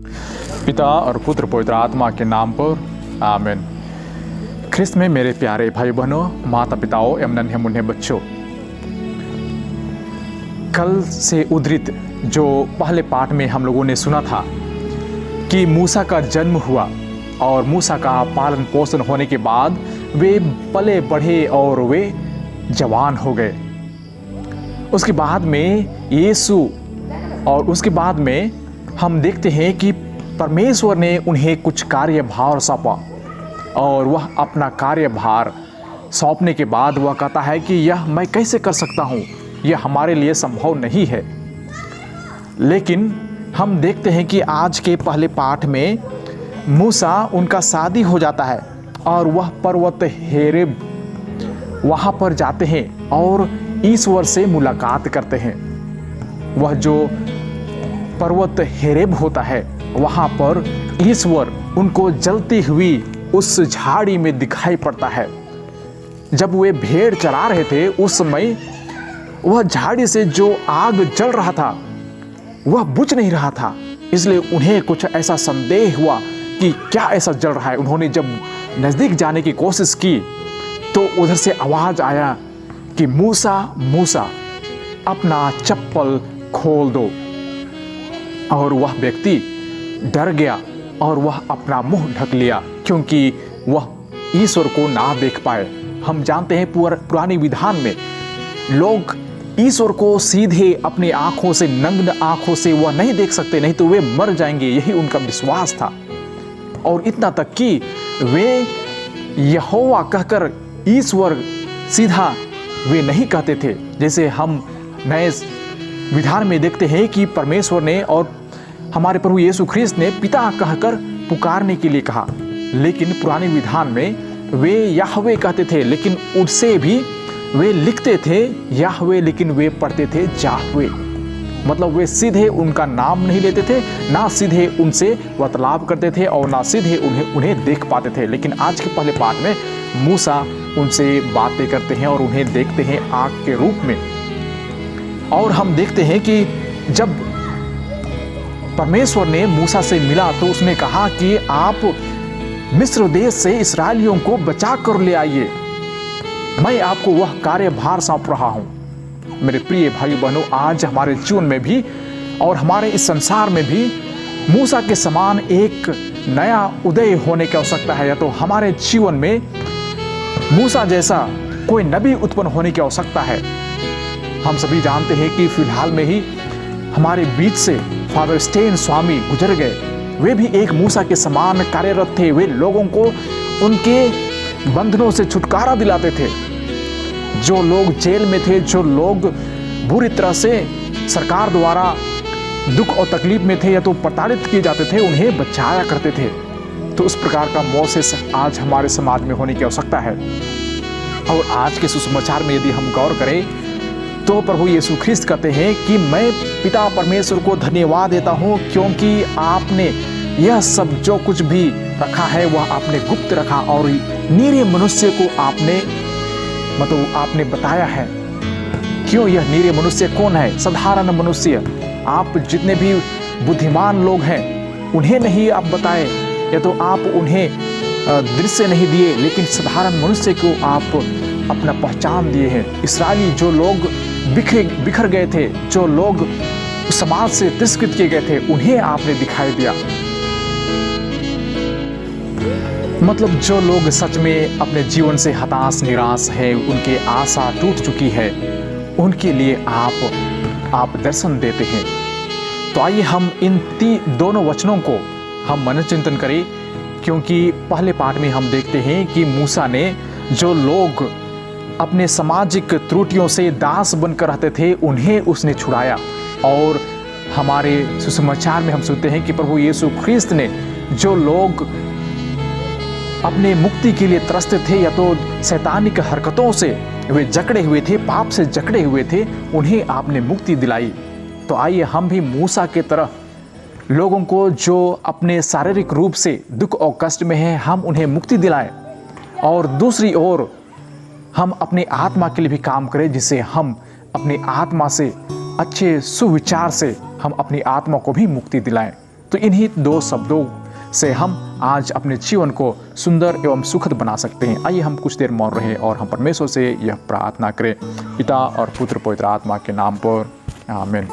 पिता और पुत्र पवित्र आत्मा के नाम पर आमीन। ख्रिस्त में मेरे प्यारे भाई बहनों, माता पिताओं एवं नन्हे मुन्ने बच्चों, कल से उद्धृत जो पहले पाठ में हम लोगों ने सुना था कि मूसा का जन्म हुआ और मूसा का पालन पोषण होने के बाद वे पले बढ़े और वे जवान हो गए। उसके बाद में यीशु और उसके बाद में हम देखते हैं कि परमेश्वर ने उन्हें कुछ कार्यभार सौंपा और वह अपना कार्यभार सौंपने के बाद वह कहता है कि यह मैं कैसे कर सकता हूँ, यह हमारे लिए संभव नहीं है। लेकिन हम देखते हैं कि आज के पहले पाठ में मूसा उनका शादी हो जाता है और वह पर्वत हेरेब वहाँ पर जाते हैं और ईश्वर से मुलाकात करते हैं। वह जो पर्वत हेरेब होता है वहाँ पर ईश्वर उनको जलती हुई उस झाड़ी में दिखाई पड़ता है। जब वे भेड़ चरा रहे थे उस समय वह झाड़ी से जो आग जल रहा था वह बुझ नहीं रहा था, इसलिए उन्हें कुछ ऐसा संदेह हुआ कि क्या ऐसा जल रहा है। उन्होंने जब नज़दीक जाने की कोशिश की तो उधर से आवाज़ आया कि मूसा मूसा अपना चप्पल खोल दो। और वह व्यक्ति डर गया और वह अपना मुंह ढक लिया क्योंकि वह ईश्वर को ना देख पाए। हम जानते हैं पुरानी विधान में लोग ईश्वर को सीधे अपनी आंखों से, नग्न आंखों से वह नहीं देख सकते, नहीं तो वे मर जाएंगे, यही उनका विश्वास था। और इतना तक कि वे यहोवा कहकर ईश्वर सीधा वे नहीं कहते थे। जैसे हम नए विधान में देखते हैं कि परमेश्वर ने और हमारे प्रभु यीशु ख्रिस्त ने पिता कहकर पुकारने के लिए कहा, लेकिन पुराने विधान में वे याहवे कहते थे, लेकिन उससे भी वे लिखते थे याहवे, लेकिन वे पढ़ते थे जाहवे। मतलब वे सीधे उनका नाम नहीं लेते थे, ना सीधे उनसे वार्तालाप करते थे और ना सीधे उन्हें देख पाते थे। लेकिन आज के पहले पाठ में मूसा उनसे बातें करते हैं और उन्हें देखते हैं आग के रूप में। और हम देखते हैं कि जब परमेश्वर ने मूसा से मिला तो उसने कहा कि आप मिस्र देश से इस्राएलियों को बचा कर ले आइए, मैं आपको वह कार्यभार सौंप रहा हूं। मेरे प्रिय भाई बहनों, आज हमारे जीवन में भी और हमारे इस संसार में भी मूसा के समान एक नया उदय होने की आवश्यकता है, या तो हमारे जीवन में मूसा जैसा कोई नबी उत्पन्न होने की आवश्यकता है। हम सभी जानते हैं कि फिलहाल में ही हमारे बीच से फादर स्टेन स्वामी गुजर गए। वे भी एक मूसा के समान कार्यरत थे। वे लोगों को उनके बंधनों से छुटकारा दिलाते थे। जो लोग जेल में थे, जो लोग बुरी तरह से सरकार द्वारा दुख और तकलीफ में थे या तो प्रताड़ित किए जाते थे, उन्हें बचाया करते थे। तो उस प्रकार का मोसेस आज हमारे समाज में होने की आवश्यकता है। और आज के सुसमाचार में यदि हम गौर करें तो प्रभु यीशु ख्रिस्त कहते हैं कि मैं पिता परमेश्वर को धन्यवाद देता हूँ क्योंकि आपने यह सब जो कुछ भी रखा है वह आपने गुप्त रखा और निरीह मनुष्य को आपने बताया है। क्यों? यह निरीह मनुष्य कौन है? साधारण मनुष्य। आप जितने भी बुद्धिमान लोग हैं उन्हें नहीं आप बताए, या तो आप उन्हें दृश्य नहीं दिए, लेकिन साधारण मनुष्य को आप अपना पहचान दिए हैं। इस्राएली जो लोग बिखर गए थे, जो लोग समाज से तिरस्कृत किए गए थे, उन्हें आपने दिखाई दिया। मतलब जो लोग सच में अपने जीवन से हताश निराश है, उनकी आशा टूट चुकी है, उनके लिए आप दर्शन देते हैं। तो आइए हम इन दोनों वचनों को हम मनोचिंतन करें, क्योंकि पहले पाठ में हम देखते हैं कि मूसा ने जो लोग अपने सामाजिक त्रुटियों से दास बनकर रहते थे उन्हें उसने छुड़ाया। और हमारे सुसमाचार में हम सुनते हैं कि प्रभु यीशु ख्रिस्त ने जो लोग अपने मुक्ति के लिए त्रस्त थे या तो शैतानिक हरकतों से वे जकड़े हुए थे, पाप से जकड़े हुए थे, उन्हें आपने मुक्ति दिलाई। तो आइए हम भी मूसा के तरह लोगों को जो अपने शारीरिक रूप से दुख और कष्ट में हैं, हम उन्हें मुक्ति दिलाएं। और दूसरी ओर हम अपनी आत्मा के लिए भी काम करें, जिससे हम अपनी आत्मा से अच्छे सुविचार से हम अपनी आत्मा को भी मुक्ति दिलाएं। तो इन्हीं 2 शब्दों से हम आज अपने जीवन को सुंदर एवं सुखद बना सकते हैं। आइए हम कुछ देर मौन रहे और हम परमेश्वर से यह प्रार्थना करें। पिता और पुत्र पवित्र आत्मा के नाम पर, आमीन।